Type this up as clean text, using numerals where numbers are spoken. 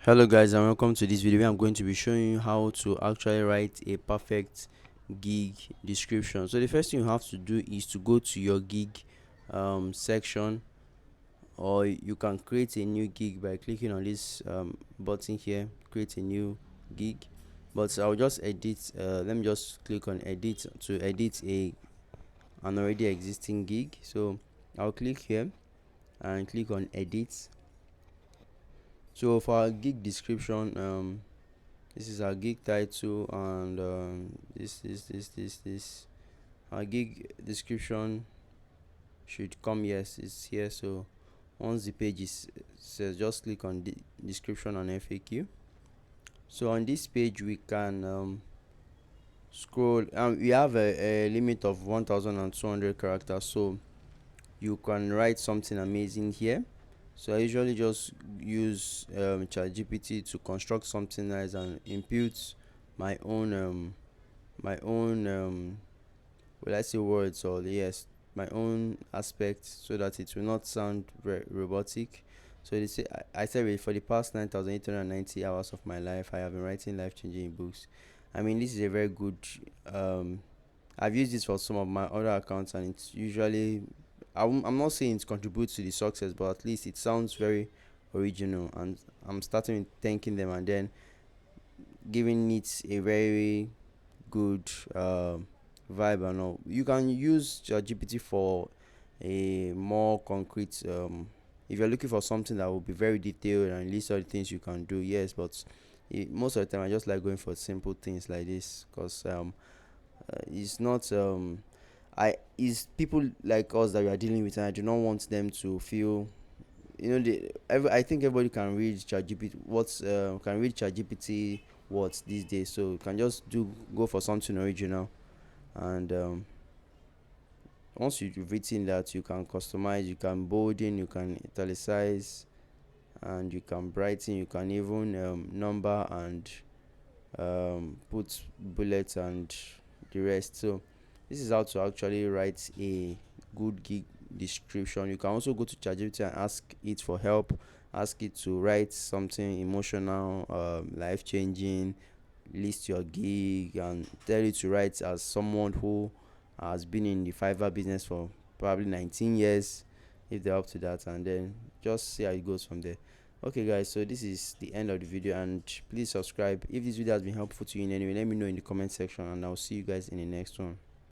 Hello guys, and welcome to this video where I'm going to be showing you how to actually write a perfect gig description. So the first thing you have to do is to go to your gig section, or you can create a new gig by clicking on this button here, create a new gig. But I'll just edit, let me just click on edit to edit an already existing gig. So I'll click here and click on edit. So for our gig description, this is our gig title, and this our gig description should come. Yes, it's here. So once the page is says, just click on the description and FAQ. So on this page we can scroll, and we have a limit of 1200 characters, so you can write something amazing here. So I usually just use ChatGPT to construct something nice and input my own my own will I say words, or yes, my own aspect, so that it will not sound robotic. So they say I said for the past 9,890 hours of my life I have been writing life-changing books. I mean, this is a very good um I've used this for some of my other accounts, and it's usually I'm not saying it contributes to the success, but at least it sounds very original, and I'm starting with thanking them and then giving it a very good vibe and all. You can use GPT for a more concrete if you're looking for something that will be very detailed and list all the things you can do, yes, but most of the time I just like going for simple things like this, because it's not I is people like us that we are dealing with, and I do not want them to feel, I think everybody can read ChatGPT. Can read ChatGPT words these days, so you can just do go for something original. And once you've written that, you can customize, you can bolden, you can italicize, and you can brighten, you can even number and put bullets and the rest. So this is how to actually write a good gig description. You can also go to ChatGPT and ask it for help, ask it to write something emotional, life changing, list your gig, and tell you to write as someone who has been in the fiverr business for probably 19 years, if they're up to that, and then just see how it goes from there. Okay guys, so this is the end of the video, and please subscribe if this video has been helpful to you in any way. Let me know in the comment section, and I'll see you guys in the next one.